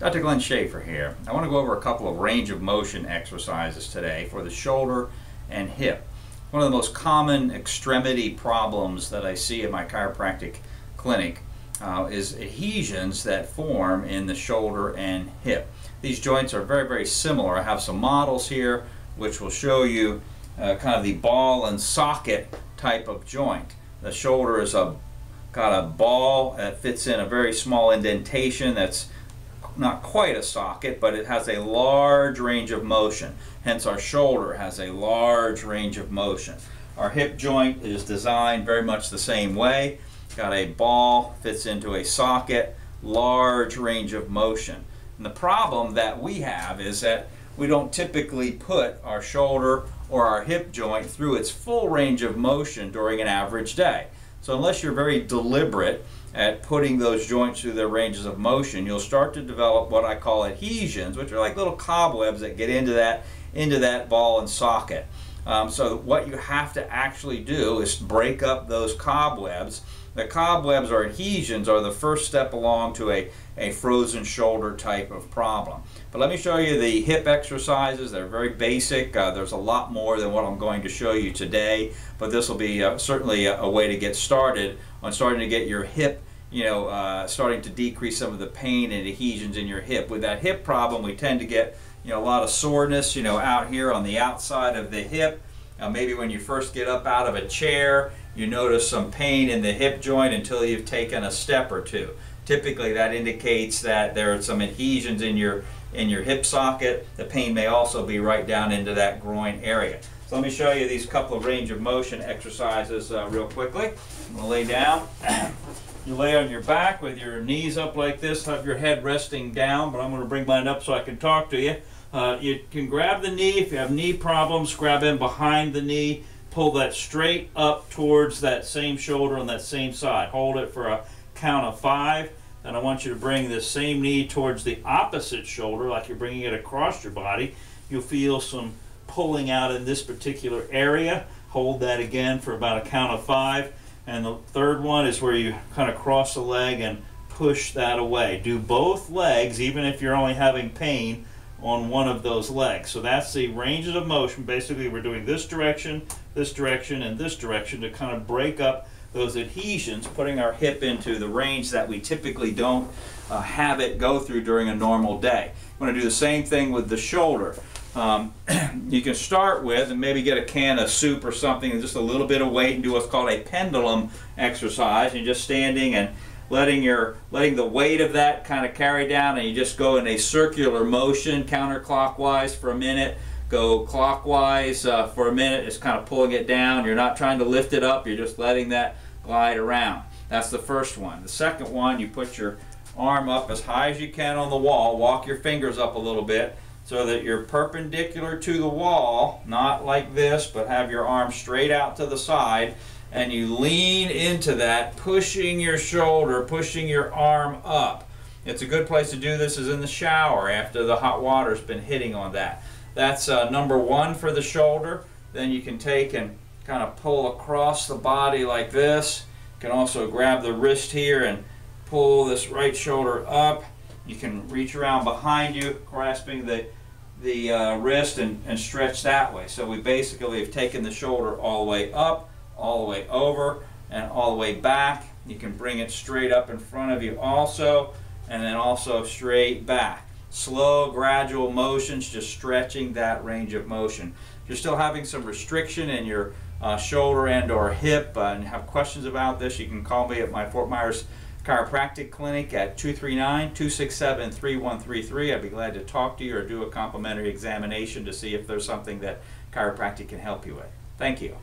Dr. Glen Schaffer here. I want to go over a couple of range of motion exercises today for the shoulder and hip. One of the most common extremity problems that I see at my chiropractic clinic is adhesions that form in the shoulder and hip. These joints are very similar. I have some models here which will show you kind of the ball and socket type of joint. The shoulder is got a ball that fits in a very small indentation that's not quite a socket, but it has a large range of motion. Hence our shoulder has a large range of motion. Our hip joint is designed very much the same way. Got a ball, fits into a socket, large range of motion. And the problem that we have is that we don't typically put our shoulder or our hip joint through its full range of motion during an average day. So unless you're very deliberate at putting those joints through their ranges of motion, you'll start to develop what I call adhesions, which are like little cobwebs that get into that ball and socket. So what you have to actually do is break up those cobwebs. The cobwebs or adhesions are the first step along to a frozen shoulder type of problem. But let me show you the hip exercises. They're very basic. There's a lot more than what I'm going to show you today, but this will be certainly a way to get started on starting to get your hip, starting to decrease some of the pain and adhesions in your hip. With that hip problem, we tend to get a lot of soreness out here on the outside of the hip. Maybe when you first get up out of a chair, you notice some pain in the hip joint until you've taken a step or two. Typically that indicates that there are some adhesions in your hip socket. The pain may also be right down into that groin area. So let me show you these couple of range of motion exercises real quickly. I'm going to lay down. You lay on your back with your knees up like this, have your head resting down, but I'm going to bring mine up so I can talk to you. You can grab the knee. If you have knee problems, grab in behind the knee. Pull that straight up towards that same shoulder on that same side. Hold it for a count of 5. Then I want you to bring this same knee towards the opposite shoulder, like you're bringing it across your body. You'll feel some pulling out in this particular area. Hold that again for about a count of 5. And the third one is where you kind of cross the leg and push that away. Do both legs, even if you're only having pain on one of those legs. So that's the ranges of motion. Basically we're doing this direction, and this direction to kind of break up those adhesions, putting our hip into the range that we typically don't have it go through during a normal day. I'm going to do the same thing with the shoulder. You can start with and maybe get a can of soup or something and just a little bit of weight and do what's called a pendulum exercise. You're just standing and letting the weight of that kind of carry down, and you just go in a circular motion counterclockwise for a minute. Go clockwise for a minute, just kind of pulling it down. You're not trying to lift it up, you're just letting that glide around. That's the first one. The second one, you put your arm up as high as you can on the wall. Walk your fingers up a little bit so that you're perpendicular to the wall, not like this, but have your arm straight out to the side, and you lean into that, pushing your shoulder, pushing your arm up. It's a good place to do this is in the shower after the hot water's been hitting on that. That's number 1 for the shoulder. Then you can take and kind of pull across the body like this. You can also grab the wrist here and pull this right shoulder up. You can reach around behind you, grasping the wrist and stretch that way. So we basically have taken the shoulder all the way up, all the way over, and all the way back. You can bring it straight up in front of you also, and then also straight back. Slow, gradual motions, just stretching that range of motion. If you're still having some restriction in your shoulder and or hip and have questions about this, you can call me at my Fort Myers Chiropractic Clinic at 239-267-3133. I'd be glad to talk to you or do a complimentary examination to see if there's something that chiropractic can help you with. Thank you.